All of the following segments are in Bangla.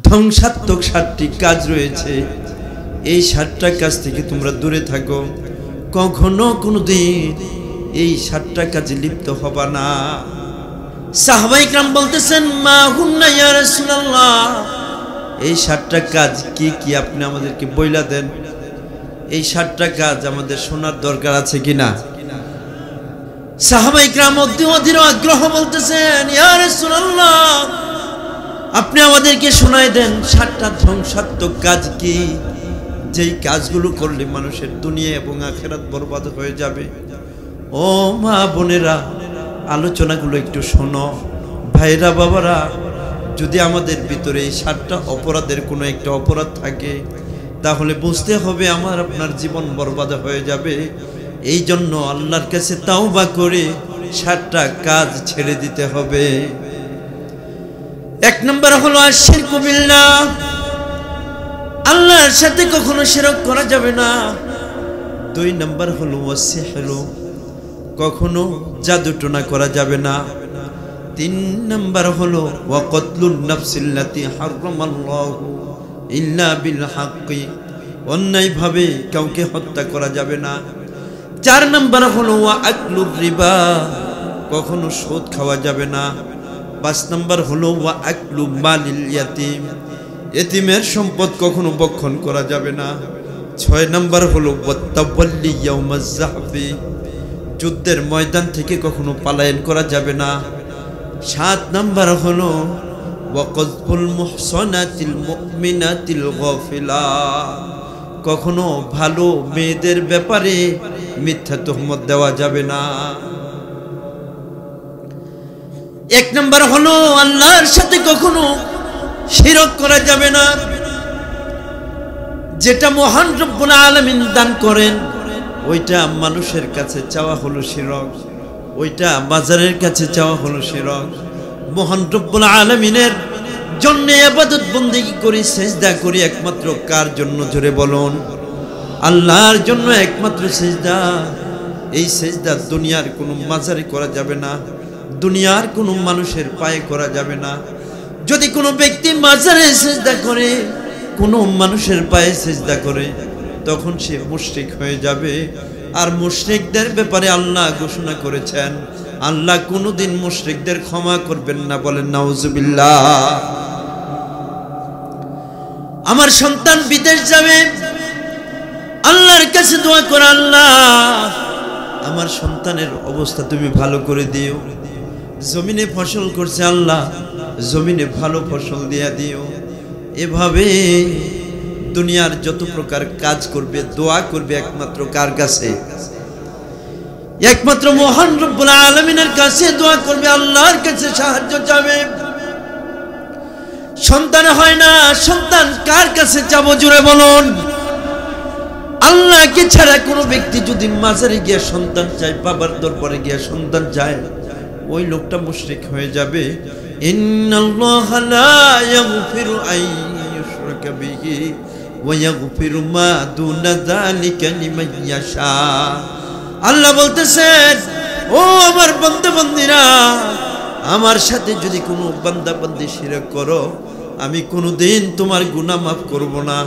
ধ্বংসাত্মক 7টি কাজ রয়েছে। এই 7টা কাজ থেকে তোমরা দূরে থাকো, কখনো কোনোদিন এই 7টা কাজে লিপ্ত হবা না। সাহাবায়ে কেরাম বলতেছেন, মা হুন্না ইয়া রাসূলুল্লাহ, এই 7টা কাজ কি কি আপনি আমাদেরকে বইলা দেন। এই 7টা কাজ আমাদের শোনার দরকার আছে কিনা। সাহাবায়ে কেরাম অধীর আগ্রহ বলতেছেন, ইয়া রাসূলুল্লাহ, আপনি আমাদেরকে শোনায় দেন 7টা ধ্বংসাত্মক কাজ কি, যেই কাজগুলো করলে মানুষের দুনিয়া এবং আখিরাত বরবাদ হয়ে যাবে। ও মা বোনেরা, আলোচনাগুলো একটু শোনো। ভাইরা বাবারা, যদি আমাদের ভিতরে এই 7টা অপরাধের কোনো একটা অপরাধ থাকে, তাহলে বুঝতে হবে আমার আপনার জীবন বরবাদ হয়ে যাবে। এই জন্য আল্লাহর কাছে তাওবা করে 7টা কাজ ছেড়ে দিতে হবে। 1 নম্বর হলো আশিরকু বিল্লাহ, আল্লাহর সাথে কখনো শিরক করা যাবে না। 2 নম্বর হলো ওয়াসিহরু, কখনো জাদুটোনা করা যাবে না। 3 নম্বর হলো ওয়াকতলুন নাফসিল্লাতি হারামাল্লাহু ইল্লা বিল হাক্কি, অন্যায়ভাবে কাউকে হত্যা করা যাবে না। 4 নম্বর হলো ওয়া আকলুর রিবা, কখনো সুদ খাওয়া যাবে না। 5 নম্বর হলো ওয়া আকলু মালিল ইয়াতিম, এতিমের সম্পদ কখনো ভক্ষণ করা যাবে না। 6 নম্বর হলো ওয়াতাওয়াল্লি ইয়াউমাজ যাহফি, যুদ্ধের ময়দান থেকে কখনো পলায়ন করা যাবে না। 7 নম্বর হলো ওয়াকযফুল মুহসানাতিল মুমিনাতিল গাফিলা, কখনো ভালো মেয়েদের ব্যাপারে মিথ্যা তুহমত দেওয়া যাবে না। 1 নম্বর হলো আল্লাহর সাথে কখনো শিরক করা যাবে না। যেটা মহান রব্বুল আলামিন দান করেন, ওইটা মানুষের কাছে চাওয়া হলো শিরক, ওইটা বাজারের কাছে চাওয়া হলো শিরক। মহান রব্বুল আলামিনের জন্য ইবাদত বন্দেগী করি, সিজদা করি একমাত্র কার জন্য, জোরে বলুন, আল্লাহর জন্য একমাত্র সিজদা। এই সিজদা দুনিয়ার কোনো মাজারে করা যাবে না, দুনিয়ার কোনো মানুষের পায়ে করা যাবে না। যদি কোনো ব্যক্তি মাজারে সিজদা করে, কোনো মানুষের পায়ে সিজদা করে, তখন সে মুশরিক হয়ে যাবে। আর মুশরিকদের ব্যাপারে আল্লাহ ঘোষণা করেছেন, আল্লাহ কোনোদিন মুশরিকদের ক্ষমা করবেন না, বলেন নাউজুবিল্লাহ। আমার সন্তান বিদেশ যাবে, আল্লাহর কাছে দোয়া করো, আল্লাহ আমার সন্তানের অবস্থা তুমি ভালো করে দিও। জমিনে ফসল করছে, আল্লাহ জমিনে ভালো ফসল দিয়া দিও। এভাবে দুনিয়ার যত প্রকার কাজ করবে, দোয়া করবে একমাত্র কার কাছে, একমাত্র মহান রব্বুল আলামিনের কাছে দোয়া করবে, আল্লাহর কাছে সাহায্য চাবে। সন্তান হয় না, সন্তান কার কাছে চাবো, জোরে বলুন। আল্লাহকে ছাড়া কোনো ব্যক্তি যদি মাজারে গিয়ে সন্তান চায়, বাবার দরবারে গিয়ে সন্তান চায়, ওই লোকটা মুশরিক হয়ে যাবে। ইন্নাল্লাহা লা ইয়াগফিরু আন ইউশরাকা বিহি ওয়া ইয়াগফিরু মা দুনা যালিকা লিমান ইয়াশা। আল্লাহ বলতেছেন, ও আমার বান্দা-বান্দীরা, আমার সাথে যদি কোনো বান্দা-বান্দী শিরক করো, আমি কোনোদিন তোমার গুনাহ মাফ করব না।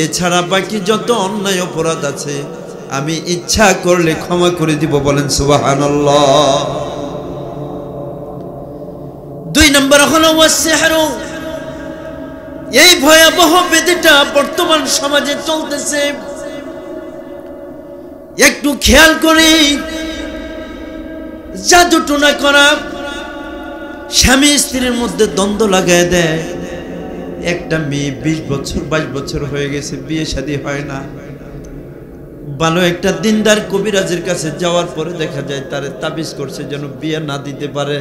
এছাড়া বাকি যত অন্যায় অপরাধ আছে আমি ইচ্ছা করলে ক্ষমা করে দিব, বলেন সুবহানাল্লাহ। 2 নম্বর হলো ওয়াসিহরু, এই ভয়াবহ ব্যাধিটা বর্তমান সমাজে চলতেছে। একটু খেয়াল করি, জাদু টোনা করা, স্বামী স্ত্রীর মধ্যে দ্বন্দ্ব লাগায় দেয়। একটা মেয়ে 20 বছর 22 বছর হয়ে গেছে, বিয়ে শাদী হয় না। ভালো একটা দিনদার কবিরাজের কাছে যাওয়ার পরে দেখা যায় তারে তাবিজ করছে যেন বিয়ে না দিতে পারে।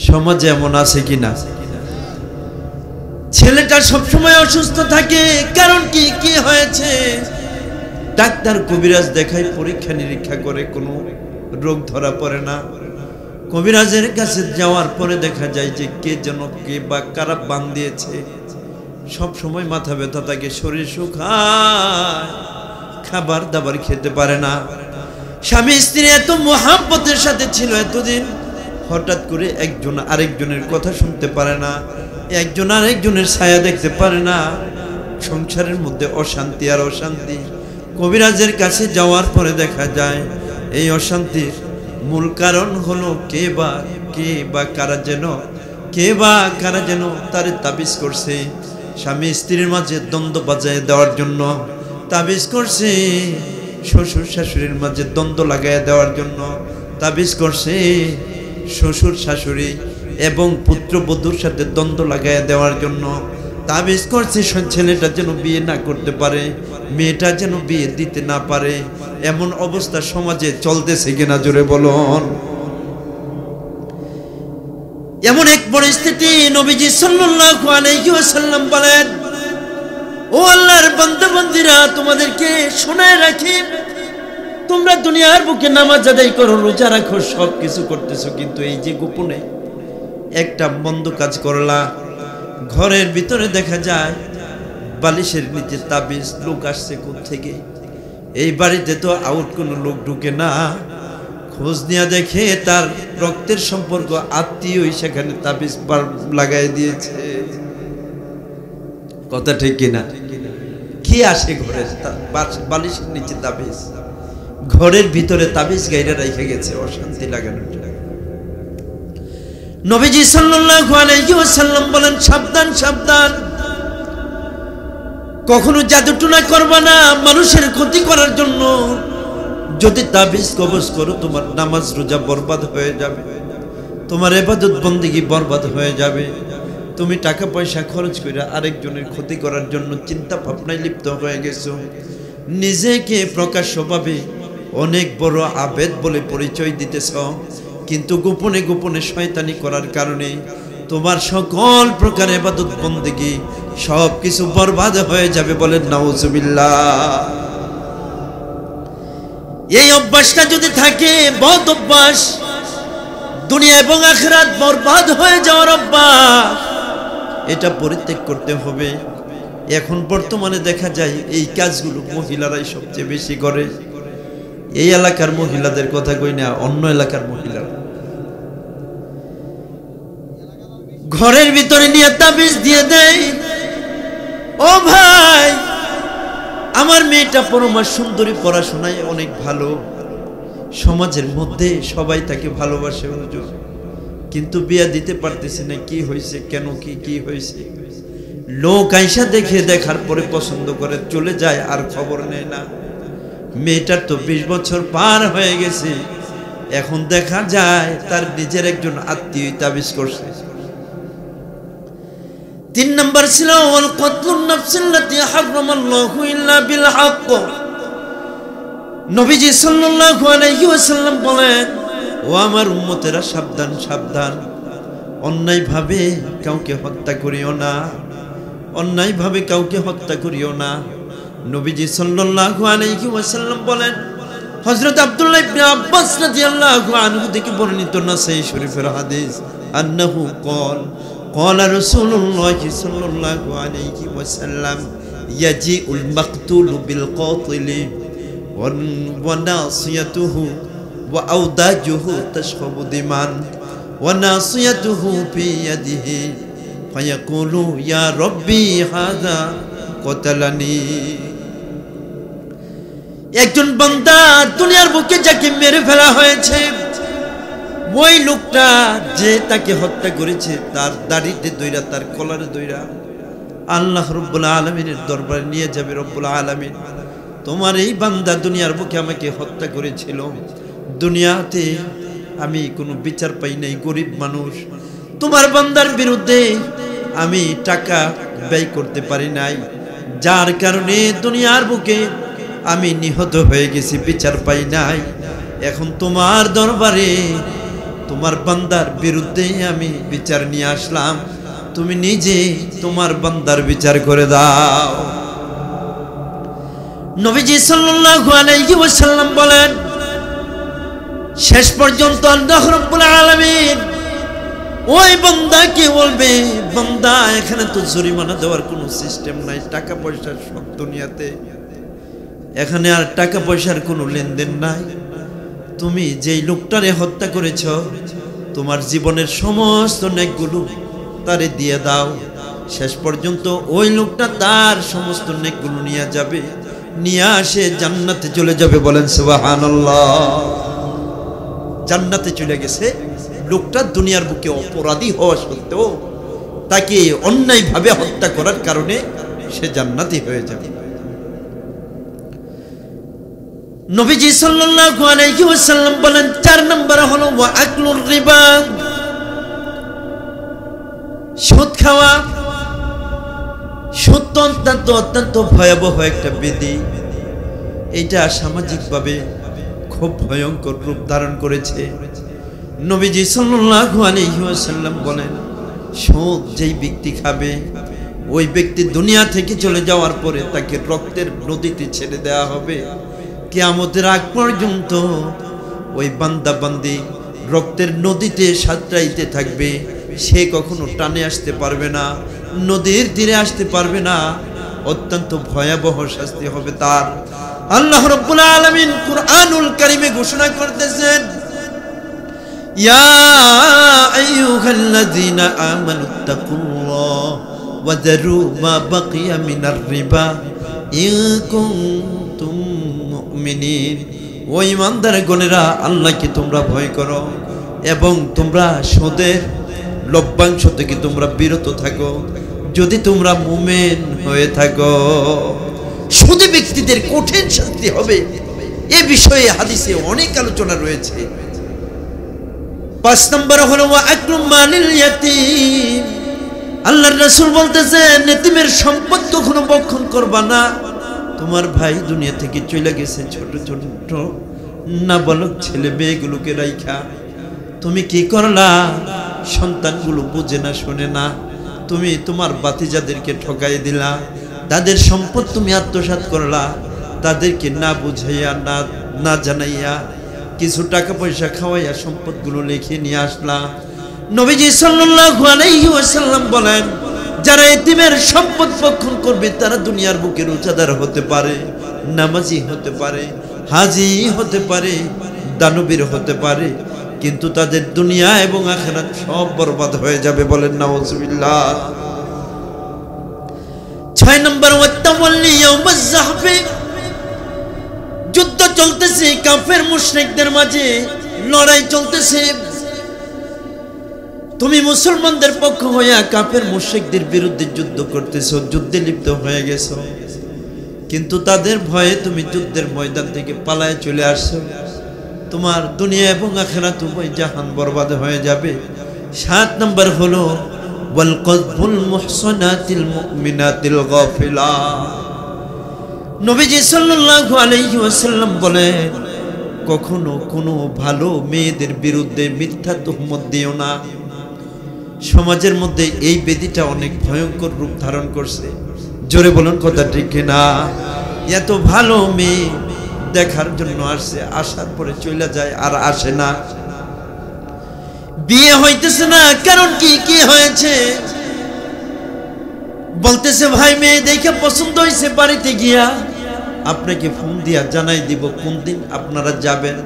সমাজে এমন আছে কিনা? ছেলেটা সবসময় অসুস্থ থাকে, কারণ কি কি হয়েছে? ডাক্তার কবিরাজ দেখায়, পরীক্ষা নিরীক্ষা করে, কোনো রোগ ধরা পড়ে না। কবিরাজের কাছে যাওয়ার পরে দেখা যায় যে কে যেন কে বা কারা বান দিয়েছে। সব সময় মাথা ব্যথা থাকে, শরীর শুকায়, খাবার দাবার খেতে পারে না। স্বামী স্ত্রী এত মহাব্বতের সাথে ছিল এতদিন, হঠাৎ করে একজন আরেকজনের কথা শুনতে পারে না। একজন আর একজনের ছায়া দেখতে পারে না, সংসারের মধ্যে অশান্তি আর অশান্তি। কবিরাজের কাছে যাওয়ার পরে দেখা যায় এই অশান্তির মূল কারণ হলো কে বা কারা যেন তারে তাবিজ করছে। স্বামী স্ত্রীর মাঝে দ্বন্দ্ব বাজায় দেওয়ার জন্য তাবিজ করছে, শ্বশুর শাশুড়ির মাঝে দ্বন্দ্ব লাগাইয়া দেওয়ার জন্য তাবিজ করছে, শ্বশুর শাশুড়ি এবং পুত্রবধূর সাথে দ্বন্দ্ব লাগাইয়া দেওয়ার জন্য তাবিজ করছে। ছেলেটা যেন বিয়ে না করতে পারে, মেয়েটা যেন বিয়ে দিতে না পারে। এমন অবস্থা সমাজে চলতেছে কিনা জোরে বলুন। এমন এক পরিস্থিতি নবীজি সাল্লাল্লাহু আলাইহি ওয়াসাল্লাম বলেন, ও আল্লাহর বান্দা-বান্দীরা, তোমাদেরকে শোনায় রাখি, তোমরা দুনিয়ার বুকে নামাজ আদায় করো, রোজা রাখো, সব কিছু করতেছো, কিন্তু এই যে গোপনে একটা মন্দ কাজ করলা, ঘরের ভিতরে দেখা যায় বালিশের নিচে তাবিজ। লোক আসছে কোত্থেকে? এই বাড়িতে তো আউট কোনো লোক ঢুকে না। খোঁজ নিয়ে দেখে তার রক্তের সম্পর্ক আত্মীয় সেখানে তাবিজ লাগাই দিয়েছে। কথা ঠিক কিনা? কি আসে ঘরে? বালিশের নিচে তাবিজ, ঘরের ভিতরে তাবিজ গাইরা রেখে গেছে অশান্তি লাগানোর জন্য। নবীজি সাল্লাল্লাহু আলাইহি ওয়াসাল্লাম বলেন, সাবধান সাবধান, কখনো জাদুটনা করবা না মানুষের ক্ষতি করার জন্য। যদি তাবিজ কবজ করো, তোমার নামাজ রোজা বরবাদ হয়ে যাবে, তোমার ইবাদত বন্দেগী বরবাদ হয়ে যাবে। তুমি টাকা পয়সা খরচ করে আরেকজনের ক্ষতি করার জন্য চিন্তা ভাবনায় লিপ্ত হয়ে গেছো। নিজেকে প্রকাশ্যভাবে অনেক বড় আবেদ বলে পরিচয় দিতেছ, কিন্তু গোপনে গোপনে শয়তানি করার কারণে তোমার সকল প্রকার ইবাদত বন্দেগী সব কিছু বরবাদ হয়ে যাবে। বলেন নাউজুবিল্লাহ। এই অভ্যাসটা যদি থাকে, বদ অভ্যাস, দুনিয়া এবং আখিরাত বরবাদ হয়ে যাওয়ার অভ্যাস, এটা পরিত্যাগ করতে হবে। এখন বর্তমানে দেখা যায় এই কাজগুলো মহিলারাই সবচেয়ে বেশি করে। এই এলাকার মহিলাদের কথা কই না, অন্য এলাকার মহিলারা ঘরের ভিতরে নিয়ে তাবিজ দিয়ে দেয়। ও ভাই, আমার মেয়েটা পরমা সুন্দরী, পড়াশোনায় অনেক ভালো, সমাজের মধ্যে সবাই তাকে ভালোবাসে হুজুর, কিন্তু বিয়ে দিতে পারতেছে না। কি হয়েছে? কেন? কি হয়েছে? লোক আইসা দেখার পরে পছন্দ করে চলে যায়, আর খবর নেয় না। মেয়েটার তো 20 বছর পার হয়ে গেছে, এখন দেখা যায় তার নিজের একজন আত্মীয় তাবিজ করছে। 3 নম্বর ছিল ওয়াল কতলুন নাফসিল্লাতী হারামাল্লাহু ইল্লা বিল হক। নবীজি সাল্লাল্লাহু আলাইহি ওয়াসাল্লাম বলেন, ও আমার উম্মতেরা, সাবধান সাবধান, অন্যায়ভাবে কাউকে হত্যা করিও না, অন্যায়ভাবে কাউকে হত্যা করিও না। নবীজি সাল্লাল্লাহু আলাইহি ওয়াসাল্লাম বলেন, হযরত আব্দুল্লাহ ইবনে আব্বাস রাদিয়াল্লাহু আনহু থেকে বর্ণিত নাসাই শরীফের হাদিস, আন্নাহু ক্বাল ক্বালা রাসূলুল্লাহ সাল্লাল্লাহু আলাইহি ওয়াসাল্লাম, ইয়াজিউল মাকতুলু বিল কাতিলি ওয়া নাসিয়াতুহু ওয়া আওদাজুহু তাশখাবু দিমান ওয়া নাসিয়াতুহু ফি ইয়াদিহি ফায়াকুলু ইয়া রাব্বি হাযা কতালানি। একজন বান্দা দুনিয়ার বুকে যাকে মেরে ফেলা হয়েছে, ওই লোকটা যে তাকে হত্যা করেছে, তার দাড়িতে দইরা, তার কলারে দইরা আল্লাহ রব্বুল আলামিনের দরবারে নিয়ে যাবে। রব্বুল আলামিন, তোমার এই বান্দা দুনিয়ার বুকে আমাকে হত্যা করেছিল, দুনিয়াতে আমি কোনো বিচার পাই নাই, গরিব মানুষ, তোমার বান্দার বিরুদ্ধে আমি টাকা ব্যয় করতে পারি নাই, যার কারণে দুনিয়ার বুকে আমি নিহত হয়ে গেছি, বিচার পাই নাই। এখন তোমার দরবারে তোমার বান্দার বিরুদ্ধে আমি বিচার নিয়ে আসলাম, তুমি নিজে তোমার বান্দার বিচার করে দাও। নবীজি সাল্লাল্লাহু আলাইহি ওয়াসাল্লাম বলেন, শেষ পর্যন্ত আল্লাহ রাব্বুল আলামিন ওই বান্দাকে বলবে, বান্দা এখানে তো জরিমানা দেওয়ার কোনো সিস্টেম নাই, টাকা পয়সার সব দুনিয়াতে, এখানে আর টাকা পয়সার কোনো লেনদেন নাই। তুমি যেই লোকটারে হত্যা করেছ, তোমার জীবনের সমস্ত নেকগুলো তারে দিয়ে দাও। শেষ পর্যন্ত ওই লোকটা তার সমস্ত নেকগুলো নিয়ে যাবে, নিয়ে আসে জান্নাতে চলে যাবে। বলেন সুবহানাল্লাহ। জান্নাতে চলে গেছে লোকটা। দুনিয়ার বুকে অপরাধী হওয়া সত্ত্বেও তাকে অন্যায়ভাবে হত্যা করার কারণে সে জান্নাতি হয়ে যাবে। নবীজি সাল্লাল্লাহু আলাইহি ওয়াসাল্লাম বলেন 4 নম্বর হলো ওয়া আকলুর রিবা, সুদ খাওয়া। সুদ অত্যন্ত ভয়াবহ একটা ব্যাধি। এটা সামাজিকভাবে খুব ভয়ঙ্কর রূপ ধারণ করেছে। নবীজি সাল্লাল্লাহু আলাইহি ওয়াসাল্লাম বলেন, সুদ যেই ব্যক্তি খাবে ওই ব্যক্তি দুনিয়া থেকে চলে যাওয়ার পরে তাকে রক্তের নদীতে ছেড়ে দেওয়া হবে। কিয়ামতের আগ পর্যন্ত ওই বান্দা বান্দি রক্তের নদীতে সাঁতরাইতে থাকবে। সে কখনো টানে আসতে পারবে না, নদীর তীরে আসতে পারবে না। অত্যন্ত ভয়াবহ শাস্তি হবে তার। আল্লাহ রাব্বুল আলামিন কুরআনুল কারীমে ঘোষণা করতেছেন, ইয়া আইয়ুহাল্লাযীনা আমানুত্তাকুল্লাহ ওয়া যারু মা বাকিয়া মিনার রিবা ইন কুনতুম মুমিনিন। ও ঈমানদারগণেরা, আল্লাহকে তোমরা ভয় করো এবং তোমরা সুদের লভ্যাংশ থেকে তোমরা বিরত থাকো যদি তোমরা মুমিন হয়ে থাকো। সুদী ব্যক্তিদের কঠিন শাস্তি হবে, এ বিষয়ে হাদিসে অনেক আলোচনা রয়েছে। 5 নম্বর হলো ওয়া আকলু মালিল ইয়াতীম। আল্লাহর রাসূল বলতেছেন, এতিমের সম্পদ কখনো ভক্ষণ করবা না। তোমার ভাই দুনিয়া থেকে চলে গেছে, ছোট ছোট নাবালক ছেলে মেয়েগুলোকে রাইখা তুমি কি করলা? সন্তানগুলো বুঝে না, শোনে না, তুমি তোমার বাতিজাদেরকে ঠকাই দিলা। তাদের সম্পদ তুমি আত্মসাৎ করলা, তাদেরকে না বুঝাইয়া না জানাইয়া কিছু টাকা পয়সা খাওয়াইয়া সম্পদগুলো লিখে নিয়ে আসলা। নবীজি সাল্লাল্লাহু আলাইহি ওয়াসাল্লাম বলেন, যারা এতিমের সম্পদ ভক্ষণ করবে তারা দুনিয়ার বুকে রোজাদার হতে পারে, নামাজি হতে পারে, হাজি হতে পারে, দানবীর হতে পারে, কিন্তু তাদের দুনিয়া এবং আখিরাত সব বরবাদ হয়ে যাবে। বলেন নাউজুবিল্লাহ। 6 নম্বর ওয়াতাওয়াল্লি ইয়াউমাজ যাহফি। যুদ্ধ চলতেছে কাফের মুশরিকদের মাঝে, লড়াই চলতেছে। তুমি মুসলমানদের পক্ষ হইয়া কাফের মুশরিকদের বিরুদ্ধে যুদ্ধ করতেছো, যুদ্ধে লিপ্ত হয়ে গেছো, কিন্তু তাদের ভয়ে তুমি যুদ্ধের ময়দান থেকে পালায় চলে আসছো। তোমার দুনিয়া এবং আখিরাত উভয় জাহান বরবাদ হয়ে যাবে। 7 নম্বর হলো ওয়াল কযফুল মুহসানাতিল মুমিনাতিল গাফিলা। নবীজি সাল্লাল্লাহু আলাইহি ওয়াসাল্লাম বলেন, কখনো কোনো ভালো মেয়েদের বিরুদ্ধে মিথ্যা তুহমত দিও না। সমাজের মধ্যে এই ব্যাধিটা অনেক ভয়ঙ্কর রূপ ধারণ করছে। জোরে বলুন কথা ঠিক কিনা? এত ভালো মেয়ে দেখার জন্য আসছে, আসার পরে চলে যায় আর আসে না, বিয়ে হইতেছে না। কারণ কি কি হয়েছে? বলতেছে ভাই মেয়ে দেখে পছন্দ হয়েছে, বাড়িতে গিয়া আপনাকে ফোন দিয়া জানাই দিব কোন দিন আপনারা যাবেন।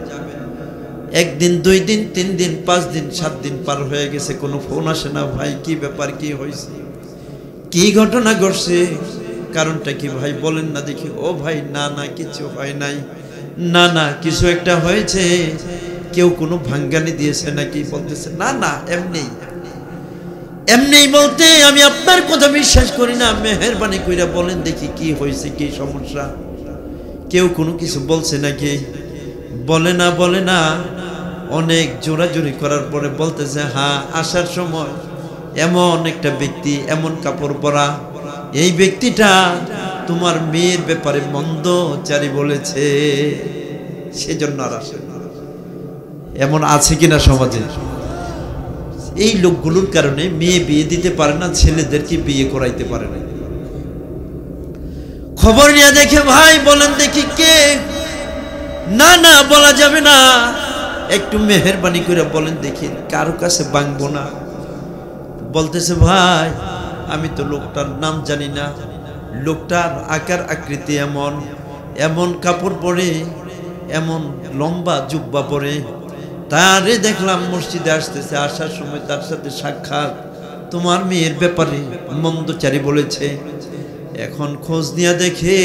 1 দিন 2 দিন 3 দিন 5 দিন 7 দিন পার হয়ে গেছে, কোনো ফোন আসে না। ভাই কি ব্যাপার, কি হয়েছে, কি ঘটনা ঘটছে, কারণটা কি ভাই বলেন না দেখি। ও ভাই না না কিছু হয় নাই, না না কিছু একটা হয়েছে, কেউ কোনো ভাঙ্গানি দিয়েছে নাকি? বলতেছে না না এমনি এমনি। বলতে আমি আপনার কথা বিশ্বাস করি না, মেহেরবানি কইরা বলেন দেখি কি হয়েছে, কি সমস্যা, কেউ কোনো কিছু বলছে নাকি? বলে না। অনেক জোরাজুরি করার পরে বলতেছে হ্যাঁ, আসার সময় এমন একটা ব্যক্তি, এমন কাপড় পরা, এই ব্যক্তিটা তোমার মেয়ের ব্যাপারে মন্দচারী বলেছে, সেজন্য আর আসে। এমন আছে কিনা সমাজে? এই লোকগুলোর কারণে মেয়ে বিয়ে দিতে পারে না, ছেলেদেরকে বিয়ে করাইতে পারে না। খবর নিয়ে দেখে ভাই বলেন দেখি কে? না না বলা যাবে না, একটু মেহেরবানি করে বলেন দেখি, কারো কাছে ভাঙবো না। বলতেছে ভাই আমি তো লোকটার নাম জানি না, লোকটার আকার আকৃতি এমন, এমন কাপড় পরে, এমন লম্বা জুব্বা পরে, তারে দেখলাম মসজিদে আসতেছে, আসার সময় তার সাথে সাক্ষাৎ তোমার মেয়ের ব্যাপারে মন্দচারী বলেছে। এখন খোঁজ নিয়ে দেখে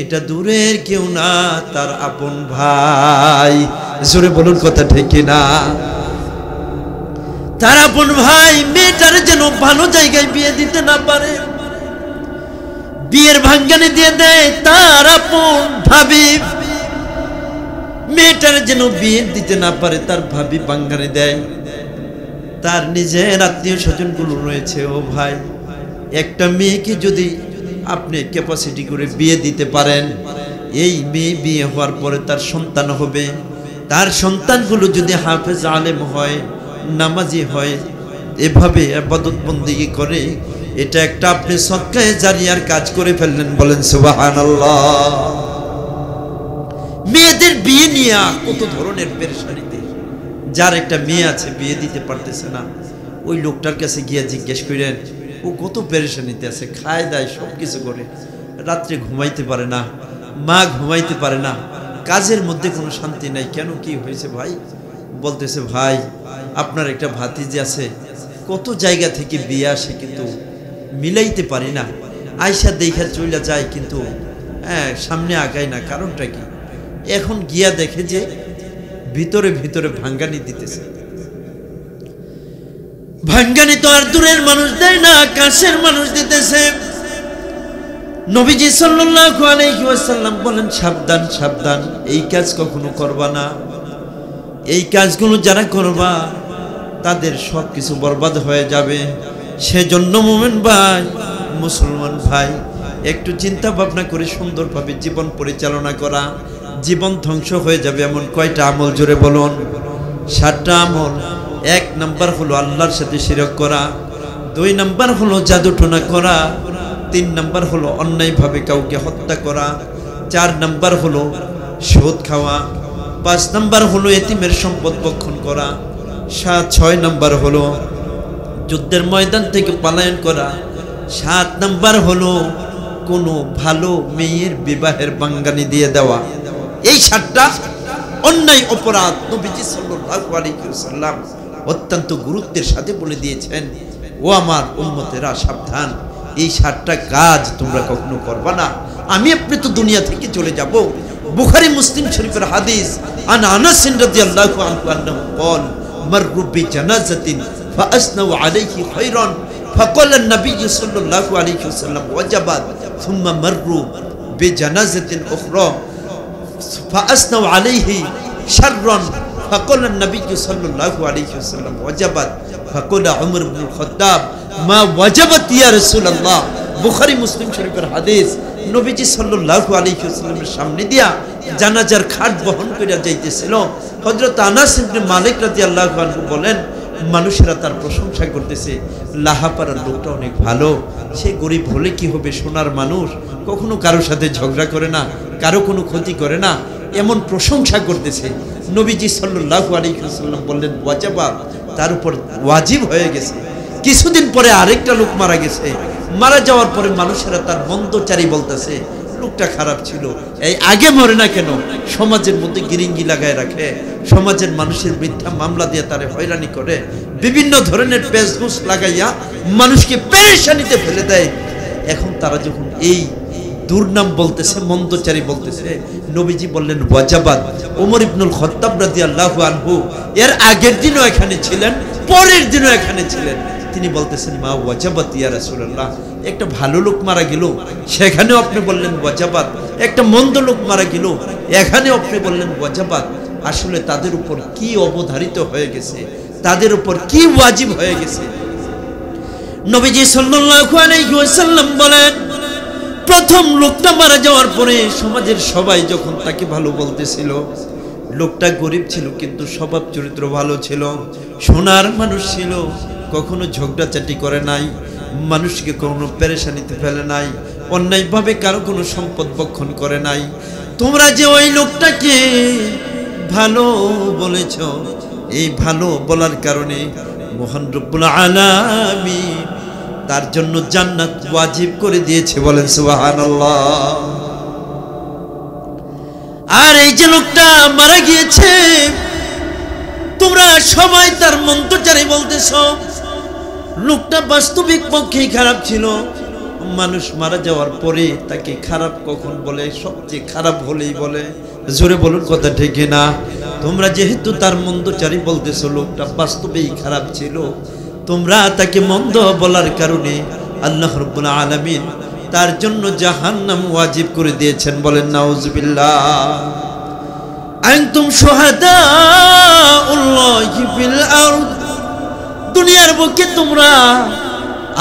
এটা দূরের কেউ না, তার আপন ভাই। জোরে বলুন কথা ঠিক কিনা? তার আপন ভাই মেয়েটার যেন ভালো জায়গায় বিয়ে দিতে না পারে, বিয়ের ভাঙ্গানি দিয়ে দেয় তার আপন ভাবি। মেয়েটার যেন বিয়ে দিতে না পারে, তার ভাবি ভাঙ্গানি দেয়। তার নিজের আত্মীয় স্বজন গুলো রয়েছে, ও ভাই একটা মেয়েকে যদি আপনি ক্যাপাসিটি করে বিয়ে দিতে পারেন, এই মেয়ে বিয়ে হওয়ার পরে তার সন্তান হবে, তার সন্তানগুলো যদি হাফেজ আলেম হয়, নামাজি হয়, এভাবে ইবাদত বন্দেগী করে, এটা একটা আপনি সদকায়ে জারিয়ার কাজ করে ফেললেন। বলেন সুবহানাল্লাহ। মেয়েদের বিয়ে নিয়ে কত ধরনের পেরেশানিতে, যার একটা মেয়ে আছে বিয়ে দিতে পারতেছে না, ওই লোকটার কাছে গিয়ে জিজ্ঞেস করেন, ও কত পেরেশানিতে আছে, খায় দায় সব কিছু করে, রাত্রে ঘুমাইতে পারে না, মা ঘুমাইতে পারে না, কাজের মধ্যে কোনো শান্তি নাই। কেন, কি হয়েছে ভাই? বলতেছে, ভাই আপনার একটা ভাতিজি আছে, কত জায়গা থেকে বিয়ে আসে কিন্তু মিলাইতে পারি না, আয়সা দেখা চলে যায় কিন্তু সামনে আগায় না, কারণটা কি? এখন গিয়া দেখে যে ভিতরে ভিতরে ভাঙ্গানি দিতেছে। ভাঙ্গানি তো আর দূরের মানুষ দেয় না, কাছের মানুষ দিতেছে। নবীজি সাল্লাল্লাহু আলাইহি ওয়াসাল্লাম বলেন, সাবধান সাবধান, এই কাজ কখনো করবা না। এই কাজগুলো যারা করবা তাদের সব কিছু বরবাদ হয়ে যাবে। সেজন্য মুমিন ভাই, মুসলমান ভাই, একটু চিন্তা ভাবনা করে সুন্দরভাবে জীবন পরিচালনা করা। জীবন ধ্বংস হয়ে যাবে এমন কয়টা আমল জোরে বলুন? 7টা আমল। 1 নাম্বার হলো আল্লাহর সাথে শিরক করা, 2 নাম্বার হলো জাদুটোনা করা, 3 নাম্বার হলো অন্যায়ভাবে কাউকে হত্যা করা, 4 নাম্বার হলো সুদ খাওয়া, 5 নাম্বার হলো এতিমের সম্পদ ভক্ষণ করা, 6 নাম্বার হলো যুদ্ধের ময়দান থেকে পলায়ন করা, 7 নাম্বার হলো কোনো ভালো মেয়ের বিবাহের বাঙ্গানি দিয়ে দেওয়া। এই 7টা অন্যায় অপরাধ নবীজি সাল্লাল্লাহু আলাইহি ওয়াসাল্লাম অত্যন্ত গুরুত্বের সাথে বলে দিয়েছেন, ও আমার উম্মতেরা সাবধান, এই 7টা কাজ তোমরা কখনো করবা না, আমি আপনি তো দুনিয়া থেকে চলে যাব। বুখারী মুসলিম শরীফের হাদিস, আন আনাস রাদিয়াল্লাহু আনহু আন্নাহু ক্বাল মাররু বিজানাজাতিন ফাআসনাউ আলাইহি খায়রান ফাকালা an-নাবিয়্য সাল্লাল্লাহু আলাইহি ওয়াসাল্লাম ওয়াজাবাত সুম্মা মাররু বিজানাজাতিন উখরা ফাআসনাউ আলাইহি শাররান ফাকালা an-নাবিয়্য সাল্লাল্লাহু আলাইহি ওয়াসাল্লাম ওয়াজাবাত ফাকালা উমর ইবনে আল-খাত্তাব মা ওয়াজাবাত ইয়া রাসূলুল্লাহ। বুখারী মুসলিম শরীফের হাদিস। নবীজি সাল্লাল্লাহু আলাইহি ওয়াসাল্লামের সামনে দিয়া জানাজার খাট বহন কইরা যাইতেছিল। হযরত আনাস ইবনে মালিক রাদিয়াল্লাহু আনহু বলেন, মানুষেরা তার প্রশংসা করতেছে, লাহাপাড়ার লোকটা অনেক ভালো, সে গরিব হলে কি হবে, সোনার মানুষ, কখনো কারোর সাথে ঝগড়া করে না, কারো কোনো ক্ষতি করে না, এমন প্রশংসা করতেছে। নবীজি সাল্লাল্লাহু আলাইহি ওয়াসাল্লাম বললেন, ওয়াজাবাত, তার উপর ওয়াজিব হয়ে গেছে। কিছুদিন পরে আরেকটা লোক মারা গেছে। মারা যাওয়ার পরে মানুষেরা তার মন্দচারী বলতেছে, লোকটা খারাপ ছিল, এই আগে মরে না কেন? সমাজের মধ্যে গিরিঙ্গি লাগায় রাখে, সমাজের মানুষের মিথ্যা মামলা দিয়ে তারে হয়রানি করে, বিভিন্ন ধরনের পেশগুস লাগাইয়া মানুষকে পেরেশানিতে ফেলে দেয়। এখন তারা যখন এই দুর্নাম বলতেছে, মন্দচারী বলতেছে, নবীজি বললেন, ওয়াজাবাত। ওমর ইবনুল খাত্তাব রাদিয়াল্লাহু আনহু এর আগের দিনও এখানে ছিলেন, পরের দিনও এখানে ছিলেন। তিনি বলতেছেন, মা ওয়াজাবাত ইয়া রাসূলুল্লাহ, একটা ভালো লোক মারা গেল, সেখানেও আপনি বললেন ওয়াজাবাত। একটা মন্দ লোক মারা গেল, এখানেও আপনি বললেন ওয়াজাবাত। আসলে তাদের উপর কি অবধারিত হয়ে গেছে, তাদের উপর কি ওয়াজিব হয়ে গেছে? নবীজি সাল্লাল্লাহু আলাইহি ওয়াসাল্লাম বলেন, প্রথম লোকটা মারা যাওয়ার পরে সমাজের সবাই যখন তাকে ভালো বলতেছিল, লোকটা গরিব ছিল কিন্তু স্বভাব চরিত্র ভালো ছিল, সোনার মানুষ ছিল, কখনো ঝগড়াঝাটি করে নাই, মানুষকে কখনো পেরেশানিতে ফেলে নাই, অন্যায়ভাবে কারো কোনো সম্পদ ভক্ষণ করে নাই। তোমরা যে ওই লোকটাকে ভালো বলেছ, এই ভালো বলার কারণে মহান রব্বুল আলামিন তার জন্য জান্নাত ওয়াজিব করে দিয়েছে। বলেন সুবহানাল্লাহ। আর এই যে লোকটা মারা গিয়েছে, তোমরা সবাই তার মন্তচারী বলতেছ, লোকটা বাস্তবিক পক্ষেই খারাপ ছিল। মানুষ মারা যাওয়ার পরে তাকে খারাপ কখন বলে? সবচেয়ে খারাপ হলেই বলে। জোরে বলুন কথা ঠিক না? তোমরা যেহেতু তার মন্দচারী বলতেছো, লোকটা বাস্তবেই খারাপ ছিল, তোমরা তাকে মন্দ বলার কারণে আল্লাহ রাব্বুল আলামিন তার জন্য জাহান্নাম ওয়াজিব করে দিয়েছেন। বলেন নাউজুবিল্লাহ। আনতুম শুহাদাউল্লাহি ফিল আরদ, দুনিয়ার বুকে তোমরা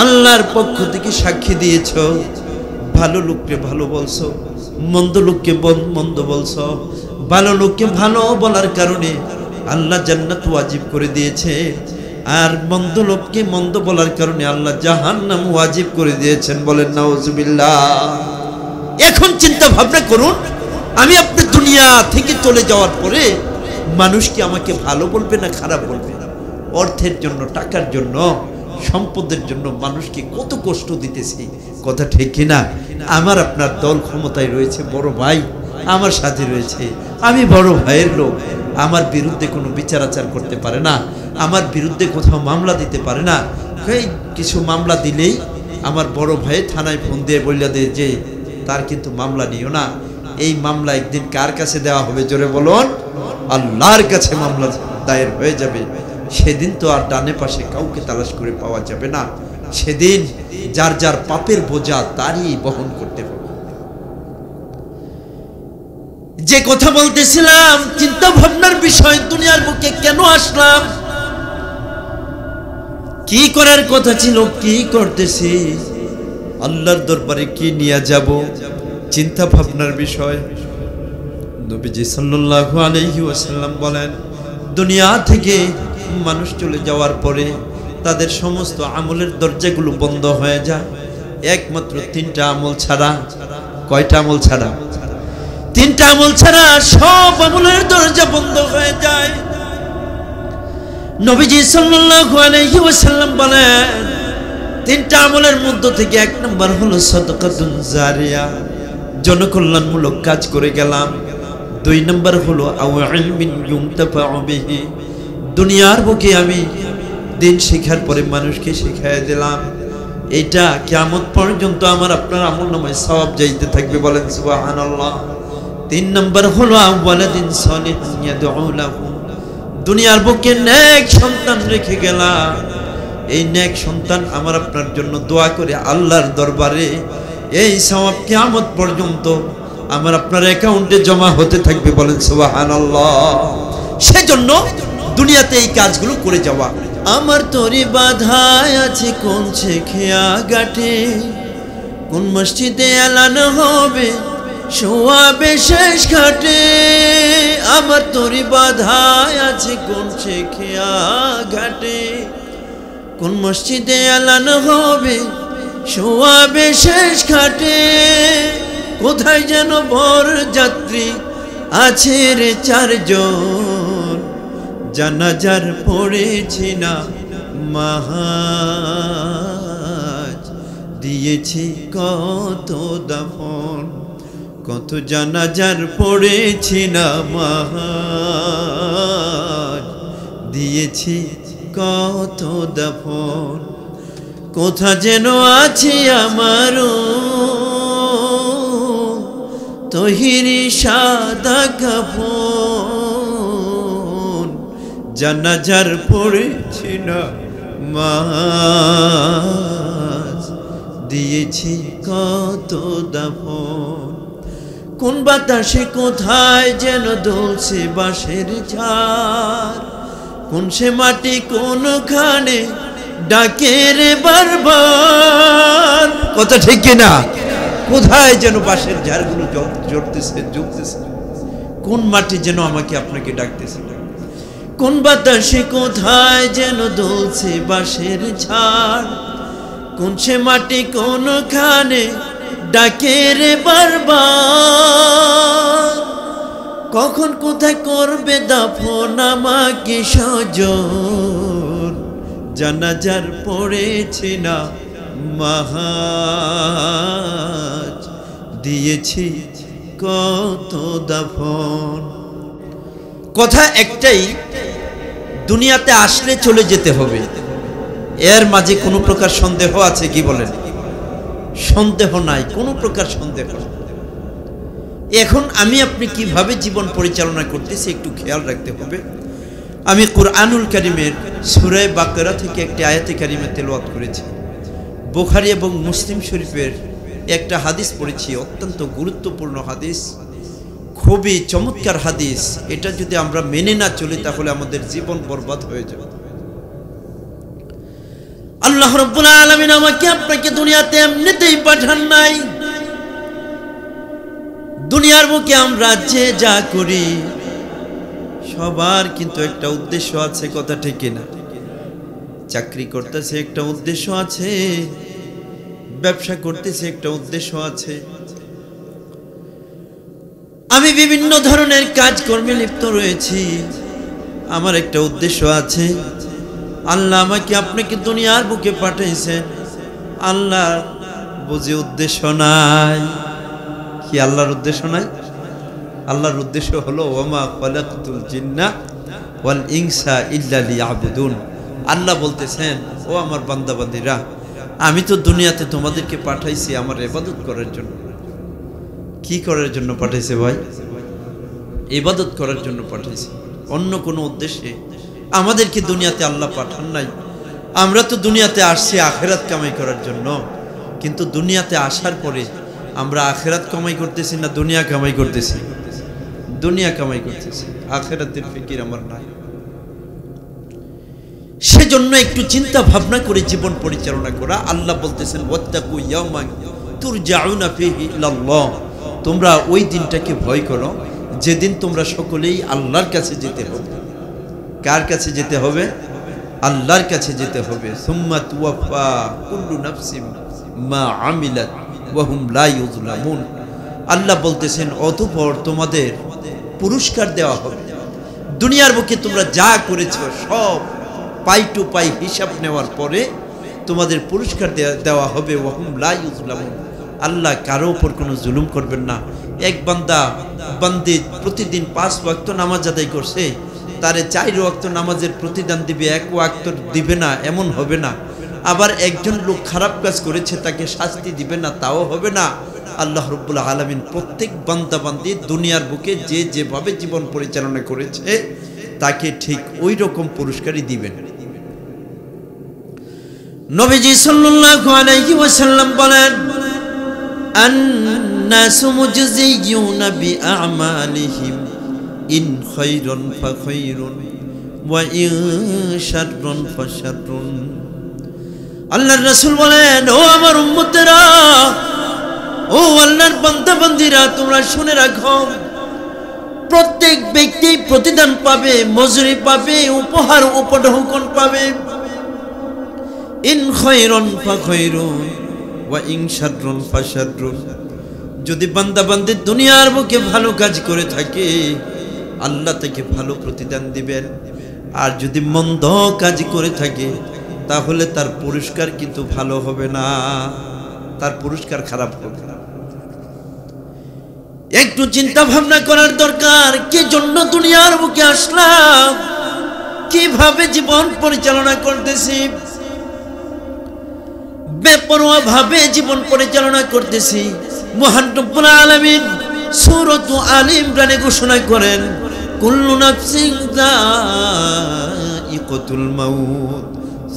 আল্লাহর পক্ষ থেকে সাক্ষী দিয়েছো। ভালো লোককে ভালো বলছো, মন্দ লোককে মন্দ বলছো। ভালো লোককে ভালো বলার কারণে আল্লাহ জান্নাত ওয়াজিব করে দিয়েছে, আর মন্দ লোককে মন্দ বলার কারণে আল্লাহ জাহান্নাম ওয়াজিব করে দিয়েছেন। বলেন নাউজুবিল্লাহ। এখন চিন্তা ভাবনা করুন, আমি আপনি দুনিয়া থেকে চলে যাওয়ার পরে মানুষ কি আমাকে ভালো বলবে না খারাপ বলবে? অর্থের জন্য, টাকার জন্য, সম্পদের জন্য মানুষকে কত কষ্ট দিতেছি, কথা ঠিক কিনা? আমার আপনার দল ক্ষমতায় রয়েছে, বড় ভাই আমার সাথে রয়েছে, আমি বড় ভাইয়ের লোক, আমার বিরুদ্ধে কোনো বিচার আচার করতে পারে না, আমার বিরুদ্ধে কোথাও মামলা দিতে পারে না। কিছু মামলা দিলেই আমার বড় ভাই থানায় ফোন দিয়ে বলে দেয় যে তার কিন্তু মামলা নিও না। এই মামলা একদিন কার কাছে দেওয়া হবে? জোরে বলুন। আল্লাহর কাছে মামলা দায়ের হয়ে যাবে। সেদিন তো আর ডানে পাশে কাউকে তালাশ করে পাওয়া যাবে না। সেদিন যার যার পাপের বোঝা তারই বহন করতে হবে। যে কথা বলতেছিলাম, চিন্তা ভাবনার বিষয়, দুনিয়ার বুকে কেন আসলাম, কি করার কথা ছিল, কি করতেছি, আল্লাহর দরবারে কি নিয়ে যাব, চিন্তা ভাবনার বিষয়। নবীজি সাল্লাল্লাহু আলাইহি ওয়াসাল্লাম বলেন, দুনিয়া থেকে মানুষ চলে যাওয়ার পরে তাদের সমস্ত আমলের দরজাগুলো বন্ধ হয়ে যায়, একমাত্র তিনটা আমল ছাড়া। কয়টা আমল ছাড়া? তিনটা আমল ছাড়া সব আমলের দরজা বন্ধ হয়ে যায়। নবীজি সাল্লাল্লাহু আলাইহি ওয়াসাল্লাম বলেন, তিনটা আমলের মধ্য থেকে এক নম্বর হলো সাদাকাতুন জারিয়া, জনকল্যাণমূলক কাজ করে গেলাম। দুই নম্বর হলো আও ইলমিন ইউনতাফাউ বিহি, দুনিয়ার বুকে আমি দিন শিখার পরে মানুষকে শিখাইয়া দিলাম। এটা কিয়ামত পর্যন্ত আমার আপনার আমলনামায় সওয়াব যাইতে থাকবে। বলেন সুবহানাল্লাহ। তিন নম্বর হলো ওয়ালাদিন সালিহুন ইয়াদউ লাহু, দুনিয়ার বুকে নেক সন্তান রেখে গেলাম, এই নেক সন্তান আমার আপনার জন্য দোয়া করে আল্লাহর দরবারে এই সওয়াব কিয়ামত পর্যন্ত আমার আপনার অ্যাকাউন্টে জমা হতে থাকবে। বলেন সুবহানাল্লাহ। সেজন্য দুনিয়াতে এই কাজগুলো করে যাওয়া। আমার তরি বাধায় আছে কোন শেখিয়া ঘাটে, কোন মসজিদে এলান হবে শোয়াবে শেষ ঘাটে। আমার তরি বাধায় আছে কোন শেখিয়া ঘাটে, কোন মসজিদে এলান হবে শোয়াবে শেষ ঘাটে। কোথায় যেন বর যাত্রী আছে রে চারজন, জানাজার পড়েছি না মাহাজ, দিয়েছি কত দাফন, কত জানাজার পড়েছি না মাহাজ, দিয়েছি কত দাফন। কোথা যেন আছে আমারও তহিরি সাদা কাফন, জানাজার পড়েছি না মাজ, দিয়েছি কত দাফন। কোন বাতাসে কোথায় যেন দুলছে বাঁশের ঝাড়, কোন সে মাটি কোনখানে ডাকে রে বারবার। কথা ঠিক কিনা? কোথায় যেন বাঁশের ঝাড়গুলো জ্বলতেছে, জ্বলতেছে, কোন মাটি যেন আমাকে আপনাকে ডাকতেছে। কোন বাতাসে কোথায় যেন দুলছে বাঁশের ঝাড়, কোন সে মাটি কোনখানে ডাকে রে বারবার। কখন কোথায় করবে দাফন আমাকে সজন, জানাজার পড়েছি না মাহাজ, দিয়েছি কত দাফন। কথা একটাই, দুনিয়াতে আসলে চলে যেতে হবে, এর মাঝে কোনো প্রকার সন্দেহ আছে কি বলেন? সন্দেহ নাই, কোনো প্রকার সন্দেহ। এখন আমি আপনি কিভাবে জীবন পরিচালনা করতেছি একটু খেয়াল রাখতে হবে। আমি কুরআনুল কারীমের সূরা বাকারা থেকে একটি আয়াতে কারিমা তেলাওয়াত করেছি। বুখারী এবং মুসলিম শরীফের একটা হাদিস পড়েছি, অত্যন্ত গুরুত্বপূর্ণ হাদিস, খুবই চমৎকার হাদিস। এটা যদি আমরা মেনে না চলি তাহলে আমাদের জীবন বরবাদ হয়ে যাবে। আল্লাহ রাব্বুল আলামিন আমাকে আপনাকে দুনিয়াতে এমনিতেই পাঠান নাই। দুনিয়ার বুকে আমরা যে যা করি সবার কিন্তু একটা উদ্দেশ্য আছে, কথা ঠিক কিনা? চাকরি করতেছে একটা উদ্দেশ্য আছে, ব্যবসা করতেছে একটা উদ্দেশ্য আছে, আমি বিভিন্ন ধরনের কাজকর্মে লিপ্ত রয়েছি, আমার একটা উদ্দেশ্য আছে। আল্লাহ আমাকে আপনাকে দুনিয়ার বুকে পাঠাইছেন, আল্লাহর বুঝে উদ্দেশ্য নাই। কি আল্লাহর উদ্দেশ্য নাই? আল্লাহর উদ্দেশ্য হলো ওয়ামা খালাকতুল জিন্না ওয়াল ইনসা ইল্লা লিয়াবুদুন। আল্লাহ বলতেছেন, ও আমার বান্দা বান্দীরা, আমি তো দুনিয়াতে তোমাদেরকে পাঠাইছি আমার ইবাদত করার জন্য। কি করার জন্য পাঠাইছে ভাই? ইবাদত করার জন্য পাঠাইছে, অন্য কোনো উদ্দেশ্যে আমাদেরকে দুনিয়াতে আল্লাহ পাঠান নাই। আমরা তো দুনিয়াতে আসছি আখিরাত কামাই করার জন্য, কিন্তু দুনিয়াতে আসার পরে আমরা আখিরাত কামাই করতেছি না দুনিয়া কামাই করতেছি? দুনিয়া কামাই করতেছি, আখিরাতের ফিকির আমার নাই। সেজন্য একটু চিন্তা ভাবনা করে জীবন পরিচালনা করা। আল্লাহ বলতেছেন ওয়াত্তাকু ইয়াওমান তুরজাউনা ফীহি ইলাল্লাহ, তোমরা ওই দিনটাকে ভয় করো যেদিন তোমরা সকলেই আল্লাহর কাছে যেতে হবে। কার কাছে যেতে হবে? আল্লাহর কাছে যেতে হবে। সুম্মা তুওয়াফা কুল্লু নাফসিন মা আমিলাত ওয়া হুম লা ইউযলামুন। আল্লাহ বলতেছেন অতঃপর তোমাদের পুরস্কার দেওয়া হবে। দুনিয়ার বুকে তোমরা যা করেছো সব পাই টু পাই হিসাব নেওয়ার পরে তোমাদের পুরস্কার দেওয়া হবে। ওয়া হুম লা ইউযলামুন, আল্লাহ কারো উপর কোনো জুলুম করবেন না। এক বান্দি প্রতিদিন 5 ওয়াক্ত নামাজ আদায় করছে, তারে 4 ওয়াক্ত নামাজের প্রতিদান দিবে, 1 ওয়াক্ত দিবে না, এমন হবে না। আবার একজন লোক খারাপ কাজ করেছে, তাকে শাস্তি দিবে না, তাও হবে না। আল্লাহ রাব্বুল আলামিন প্রত্যেক বান্দা বান্দি দুনিয়ার বুকে যে যেভাবে জীবন পরিচালনা করেছে তাকে ঠিক ওই রকম পুরস্কারই দিবেন। নবীজি সাল্লাল্লাহু আলাইহি ওয়াসাল্লাম বলেন, আন-নাসু মুজজিয়ুনা বিআমালিহিম ইন খায়রুন ফাখায়রুন ওয়া ইন শাররুন ফাশাররুন। আল্লাহর রাসূল বলেন, ও আমার উম্মতেরা, ও আল্লাহর বান্দা বান্দীরা, তোমরা শুনে রাখো, প্রত্যেক ব্যক্তি প্রতিদান পাবে, মজুরি পাবে, উপহার উপঢৌকন পাবে। ইন খায়রুন ফাখায়রুন ওয়া ইন শাররুন ফাশাররুন। যদি বান্দা বান্দী দুনিয়ার বুকে ভালো কাজ করে থাকে আল্লাহ তাকে ভালো প্রতিদান দিবেন, আর যদি মন্দ কাজ করে থাকে তাহলে তার পুরস্কার কিন্তু ভালো হবে না, তার পুরস্কার খারাপ হবে। একটু চিন্তা ভাবনা করার দরকার, কি জন্য দুনিয়ার বুকে আসলাম, কিভাবে জীবন পরিচালনা করতেছি। বেপরোয়া ভাবে জীবন পরিচালনা করতেছি। মহান রব্বুল আলামিন সূরাত আলে ইমরানে ঘোষণা করেন, কুল্লু নাফসিন যায়িকাতুল মাউত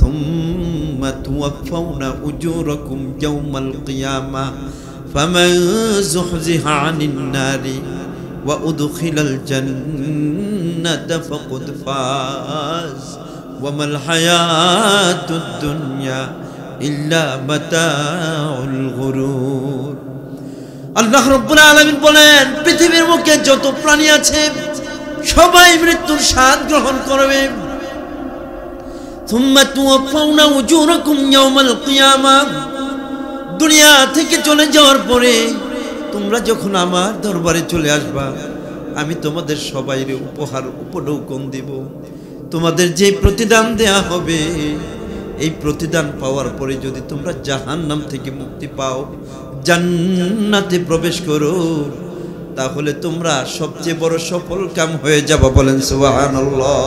সুম্মা তুওয়াফাউনা উজুরাকুম ইয়াওমাল কিয়ামাহ ফামান যুহজিহা আনিন নারি ওয়া উদখিলাল জান্নাতা ফাকাদ ফাজ ওয়া মাল হায়াতুদ দুনিয়া ইল্লা মাতাউল গুরুর। আল্লাহ রাব্বুল আলামিন বলেন, পৃথিবীর মুখে যত প্রাণী আছে সবাই মৃত্যুর স্বাদ গ্রহণ করবে। সুম্মা তুওয়াফাউনা উজুরাকুম ইয়াওমাল কিয়ামাহ, দুনিয়া থেকে চলে যাওয়ার পরে তোমরা যখন আমার দরবারে চলে আসবা আমি তোমাদের সবাইর উপহার উপঢৌকন দেব। তোমাদের যে প্রতিদান দেয়া হবে এই প্রতিদান পাওয়ার পরে যদি তোমরা জাহান্নাম থেকে মুক্তি পাও, জান্নাতে প্রবেশ করো, তাহলে তোমরা সবচেয়ে বড় সফল কাম হয়ে যাবে। বলেন সুবহানাল্লাহ।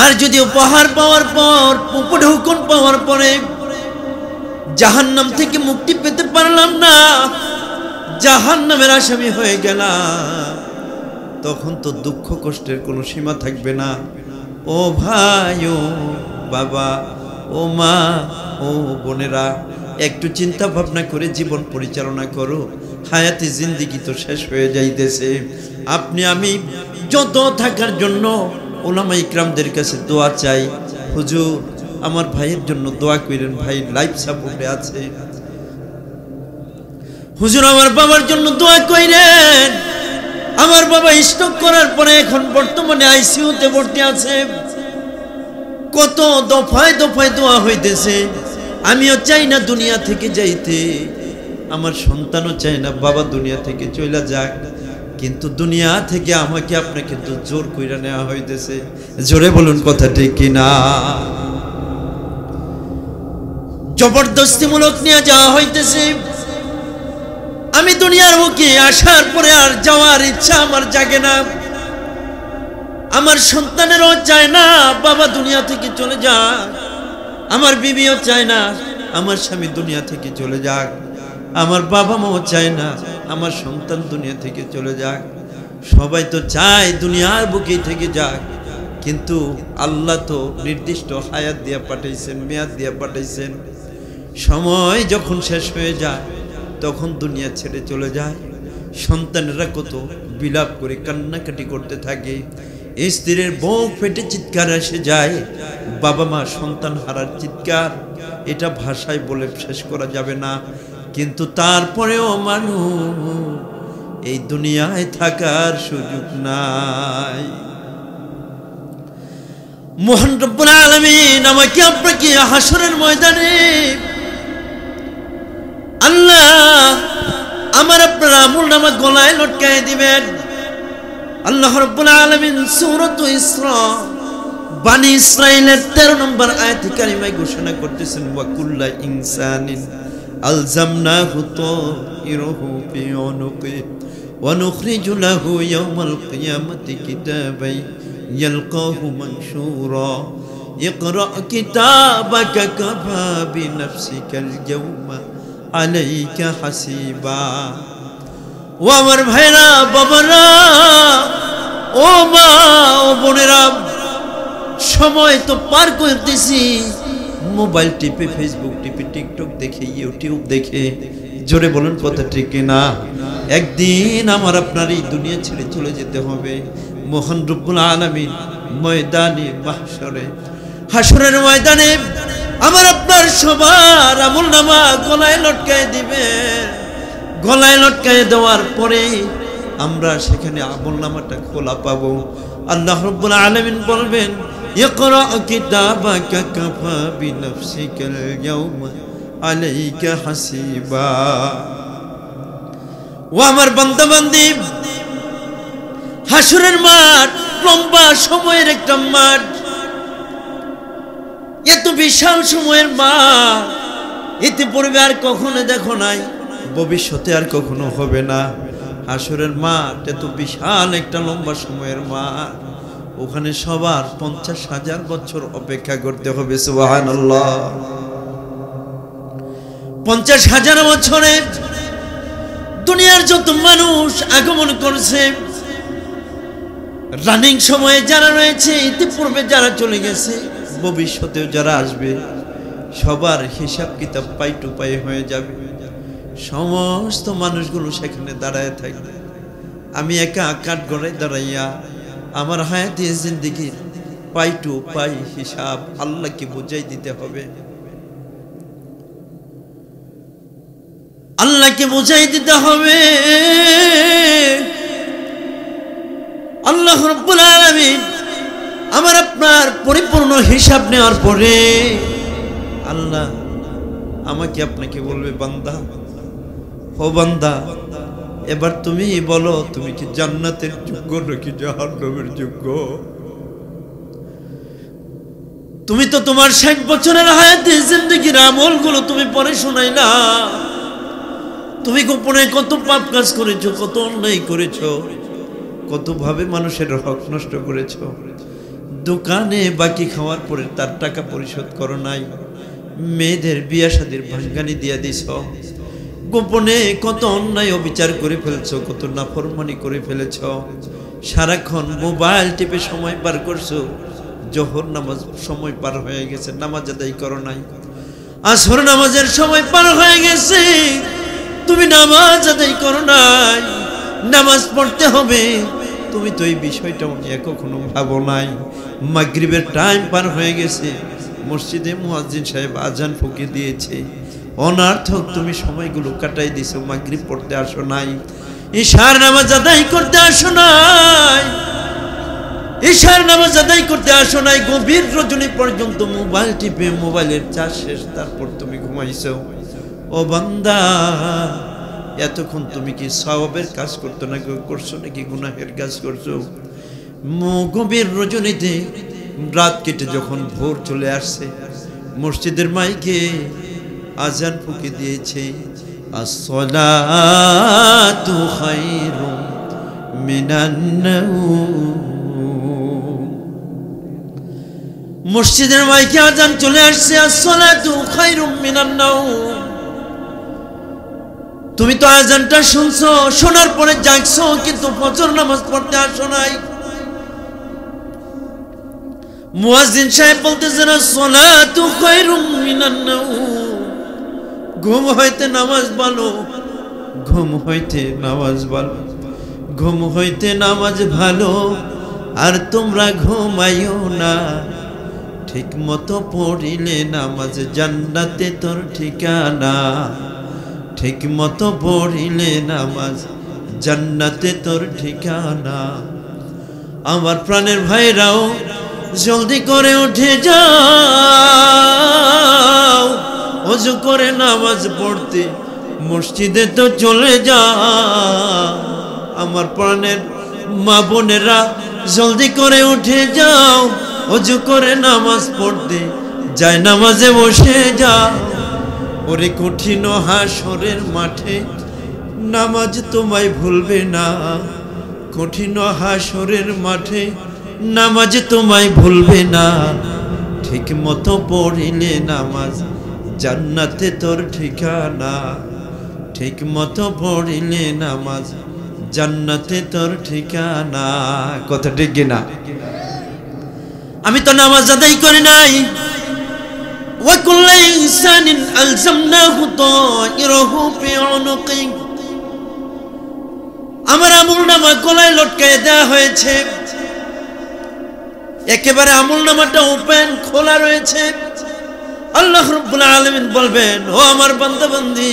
আর যদি উপহার পাওয়ার পর উপরে হুকুম পাওয়ার পরে জাহান্নাম থেকে মুক্তি পেতে পারলাম না, জাহান্নামের আসামি হয়ে গেলাম, তখন তো দুঃখ কষ্টের কোনো সীমা থাকবে না। ও ভাই, ও বাবা, ও মা, ও বোনেরা, একটু চিন্তা ভাবনা করে জীবন পরিচালনা করো। হায়াতি জিন্দেগি তো শেষ হয়ে যাইতেছে। আপনি আমি যত থাকার জন্য ওলামা ইকরামদের কাছে দোয়া চাই, হুজুর আমার ভাইয়ের জন্য দোয়া করেন, ভাই লাইফ সাপোর্টে আছে। হুজুর আমার বাবার জন্য দোয়া করেন, আমার বাবা স্ট্রোক করার পরে এখন বর্তমানে আইসিইউতে ভর্তি আছে। কত দফায় দফায় দোয়া হইতেছে। আমিও চাই না দুনিয়া থেকে যাইতে, আমার সন্তানও চাই না বাবা দুনিয়া থেকে চলে যাক, কিন্তু দুনিয়া থেকে আমাকে আপনাকে তো জোর কইরা নেওয়া হইতেছে। জোরে বলুন কথা ঠিক কিনা? জবরদস্তিমূলক নিয়ে যাওয়া হইতেছে। আমি দুনিয়ার মুখে আসার পরে আর যাওয়ার ইচ্ছা আমার জাগে না। আমার সন্তানেরও চায় না বাবা দুনিয়া থেকে চলে যাক, আমার বিবিও চায় না আমার স্বামী দুনিয়া থেকে চলে যাক, আমার বাবা মাও চায় না আমার সন্তান দুনিয়া থেকে চলে যাক। সবাই তো চায় দুনিয়ার বুকে থেকে যাক, কিন্তু আল্লাহ তো নির্দিষ্ট হায়াত দিয়া পাঠাইছেন, মেয়াদ দিয়া পাঠাইছেন। সময় যখন শেষ হয়ে যায় তখন দুনিয়া ছেড়ে চলে যায়। সন্তানেরা কত বিলাপ করে কান্নাকাটি করতে থাকে, স্ত্রীর বুক ফেটে চিৎকার এসে যায়, বাবা মা সন্তান হারার চিৎকার, এটা ভাষায় বলে শেষ করা যাবে না। কিন্তু তারপরেও মানুষ এই দুনিয়ায় থাকার সুযোগ নাই। মহান রব্বুল আলামিন আমাকে আপনাকে হাসরের ময়দানে আল্লাহ আমার আপনার আমলনামা গলায় লটকায় দিবেন। আল্লাহ রাব্বুল আলামিন সূরাত ইসরা বনি ইসরাইলের 13 নম্বর আয়াতে কারিমায় ঘোষণা করতেছেন, ওয়া কুল্লা ইনসানিন আলজামনাহু তাইরুহু ফি উনুকি ওয়া নুখরিজু লাহু ইয়াওমাল কিয়ামাতি কিতাবান ইয়ালকাহু মানশুরা ইকরা কিতাবাকা কাফা বিনাফসিকাল ইয়াওমা আলাইকা হাসিবা। ও আমার ভাইরা, বাবারা, ও মা, ও বোনেরা, সময় তো পার করতেছি মোবাইল টিপে, ফেসবুক টিপে, টিকটক দেখে, ইউটিউব দেখে। জোরে বলুন কথা ঠিক কিনা? একদিন আমার আপনার এই দুনিয়া ছেড়ে চলে যেতে হবে। মহান রব্বুল আলামিন ময়দানে মাহশরে, হাসরের ময়দানে আমার আপনার সবার আমলনামা গলায় লটকায় দিবেন। গলায় লটকায় দেওয়ার পরে আমরা সেখানে আমলনামাটা খোলা পাবো। আল্লাহ রাব্বুল আলামিন বলবেন, ইকরা কিতাবাকা কাফা বিনাফসিকাল ইয়াওমা আলাইকা হাসিবা। ও আমার বান্দা বান্দি, হাসরের মাঠ লম্বা সময়ের একটা মাঠ, এত বিশাল সময়ের মাঠ ইতিপূর্বে আর কখনো দেখো নাই, ভবিষ্যতে আর কখনো হবে না। হাসরের মাঠ এত বিশাল একটা লম্বা সময়ের মাঠ, ওখানে সবার 50,000 বছর অপেক্ষা করতে হবে। সুবহানাল্লাহ। 50,000 বছরে দুনিয়ার যত মানুষ আগমন করছে, রানিং সময়ে যারা রয়েছে, ইতিপূর্বে যারা চলে গেছে, ভবিষ্যতেও যারা আসবে, সবার হিসাব কিতাব পাই টু পাই হয়ে যাবে। সমস্ত মানুষগুলো সেখানে দাঁড়ায় থাকবে। আমি একা কাঠ গড়ায় দাঁড়াইয়া আমার হায়াতে জিন্দেগির পাই টু পাই হিসাব আল্লাহকে বুঝাই দিতে হবে। আল্লাহকে বুঝাই দিতে হবে। আল্লাহ রাব্বুল আলামিন আমার আপনার পরিপূর্ণ হিসাব নেওয়ার পরে আল্লাহ আমাকে আপনাকে বলবে, বান্দা, ও বান্দা, এবার তুমি বলো তুমি কি জান্নাতের যোগ্য নাকি জাহান্নামের যোগ্য? তুমি তো তোমার 60 বছরের হায়াতে জিন্দেগির আমলগুলো তুমি পরে শোনাইলা। তুমি গোপনে কত পাপ কাজ করেছো, কত অন্যায় করেছো, কত ভাবে মানুষের হক নষ্ট করেছো। দোকানে বাকি খাওয়ার পরে তার টাকা পরিশোধ করো নাই, মেয়েদের বিয়া শাদীর ভাঙ্গানি দিয়া দিছ, গোপনে কত অন্যায় অবিচার করে ফেলছো, কত নাফরমানি করে ফেলেছ, সারাক্ষণ মোবাইল টিপে সময় পার করছো, জোহর নামাজ সময় পার হয়ে গেছে, নামাজ আদায় করো নাই, আসর নামাজের সময় পার হয়ে গেছে, তুমি নামাজ আদায় করো নাই, নামাজ পড়তে হবে, তুমি তো এই বিষয়টা নিয়ে কখনো ভাবো নাই, মাগরিবের টাইম পার হয়ে গেছে, মসজিদে মুয়াজ্জিন সাহেব আজান ফুঁকে দিয়েছে, অনার্থক তুমি সময়গুলো কাটাই দিছো, মাগরিব পড়তে আসো নাই, ইশার নামাজ আদায় করতে আসো নাই, ইশার নামাজ আদায় করতে আসো নাই, গভীর রজনী পর্যন্ত মোবাইল টিপে মোবাইলের চার্জ শেষ, তারপর তুমি ঘুমাইছো। ও বান্দা, এতক্ষণ তুমি কি সওয়াবের কাজ করতে না করছো নাকি গুনাহের কাজ করছো? গভীর রজনীতে রাত কেটে যখন ভোর চলে আসছে, মসজিদের মাইকে আজান ফুঁকে দিয়েছে, আসসালাতু খায়রুম মিনান নাওম। মসজিদের মাইকে আজান চলে আসছে, আসসালাতু খায়রুম মিনান নাওম। তুমি তো আজানটা শুনছো, শোনার পরে জাগছো, কিন্তু ফজর নামাজ পড়তে আসো নাই। মুয়াজ্জিন সাহেব বলতেছেন, আসসালাতু খায়রুম মিনান নাওম। ঘুম হইতে নামাজ ভালো, ঘুম হইতে নামাজ ভালো, ঘুম হইতে নামাজ ভালো, আর তোমরা ঘুমাইও না, ঠিক মতো পড়িলে নামাজ জান্নাতে তোর ঠিকানা, ঠিক মতো পড়িলে নামাজ জান্নাতে তোর ঠিকানা। আমার প্রাণের ভাইরাও জলদি করে উঠে যাও, ওযু করে নামাজ পড়তে মসজিদে তো চলে যাও। আমার প্রাণের মা বোনেরা জলদি করে উঠে যাও, ওযু করে নামাজ পড়তে যায় নামাজে বসে যাও। ওরে কঠিন হাসরের মাঠে নামাজ তোমায় ভুলবে না, কঠিন হাসরের মাঠে নামাজ তোমায় ভুলবে না, ঠিক মতো পড়িলে নামাজ জান্নাতে তোর ঠিকানা, ঠিক মতো পড়িলে নামাজ জান্নাতে তোর ঠিকানা। কথা ঠিক কিনা? আমি তো নামাজ আদায় করি নাই। ওয়া কুল্লু ইনসানিন আলজামনাহু তায়িরাহু ফি উনুকি। আমার আমলনামা গলায় লটকায় দেওয়া হয়েছে, একেবারে আমলনামাটা ওপেন খোলা রয়েছে। আল্লাহ রাব্বুল আলামিন বলবেন, ও আমার বান্দা বান্দি,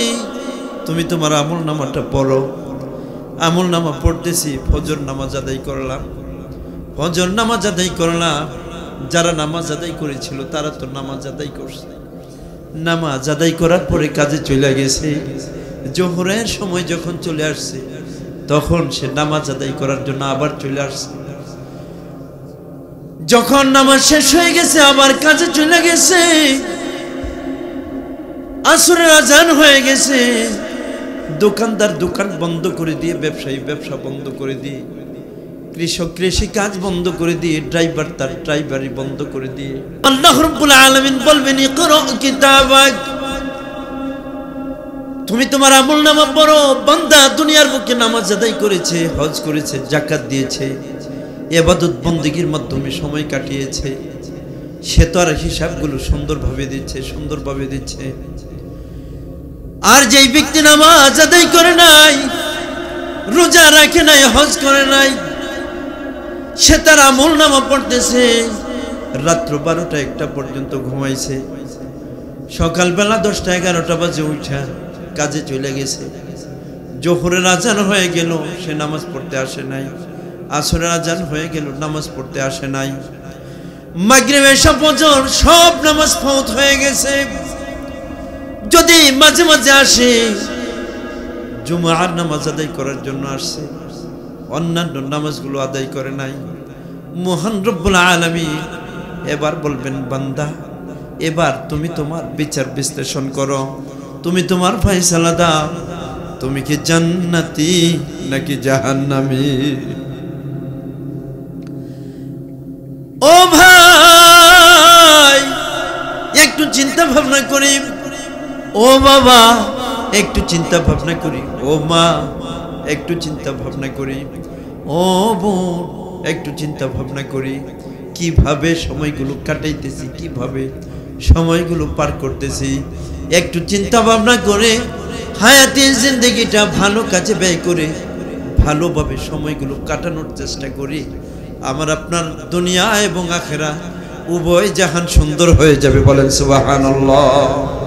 তুমি তোমার আমলনামাটা পড়ো। আমলনামা পড়তেছি, ফজর নামাজ আদায় করলাম, ফজর নামাজ আদায় করলাম। যারা নামাজ আদায় করেছিল তারা তো নামাজ আদায় করছে, নামাজ আদায় করার পরে কাজে চলে গেছে। জোহরের সময় যখন চলে আসছে, তখন সে নামাজ আদায় করার জন্য আবার চলে আসছে। যখন নামাজ শেষ হয়ে গেছে, আবার কাজে চলে গেছে। আসরের আজান হয়ে গেছে, দোকানদার দোকান বন্ধ করে দিয়ে, ব্যবসায়ী ব্যবসা বন্ধ করে দিয়ে, কৃষক কৃষি কাজ বন্ধ করে দিয়ে, ড্রাইভার তার ড্রাইভারি বন্ধ করে দিয়ে আল্লাহ রাব্বুল আলামিন বলবেন, ইকরা কিতাবাক। তুমি তোমার আমলনামা পড়ো। বান্দা দুনিয়ার বুকে নামাজ আদায় করেছে, হজ করেছে, যাকাত দিয়েছে, ইবাদত বন্দেগীর মাধ্যমে সময় কাটিয়েছে, সে তো আর হিসাবগুলো সুন্দরভাবে দিচ্ছে, সুন্দরভাবে দিচ্ছে। আর যেই ব্যক্তি নামাজ আদায় করে নাই, রোজা রাখে নাই, হজ করে নাই, সে তার আমলনামা পড়তেছে, রাত্র 12টা-1টা পর্যন্ত ঘুমাইছে, সকালবেলা 10টা-11টা বাজে উঠা কাজে চলে গেছে। জোহরের আজান হয়ে গেল, সে নামাজ পড়তে আসে নাই। আসরের আজান হয়ে গেল, নামাজ পড়তে আসে নাই। মাগরিব এশা ফজর সব নামাজ ফৌত হয়ে গেছে। যদি মাঝে মাঝে আসে, জুমার নামাজ আদায় করার জন্য আসছে, অন্যান্য নামাজগুলো আদায় করে নাই। মহান রব্বুল আলামিন এবার বলবেন, বান্দা এবার তুমি তোমার বিচার বিশ্লেষণ করো, তুমি তোমার ফয়সালা দাও, তুমি কি জান্নাতি নাকি জাহান্নামী? ও ও বাবা একটু চিন্তা ভাবনা করি, ও মা একটু চিন্তা ভাবনা করি, ও বোন একটু চিন্তা ভাবনা করি, কিভাবে সময়গুলো কাটাইতেছি, কিভাবে সময়গুলো পার করতেছি। একটু চিন্তা ভাবনা করে হায়াতের জিন্দেগিটা ভালো কাজে ব্যয় করে ভালোভাবে সময়গুলো কাটানোর চেষ্টা করি। আমার আপনার দুনিয়া এবং আখেরা উভয় জাহান সুন্দর হয়ে যাবে। বলেন সুবহানাল্লাহ।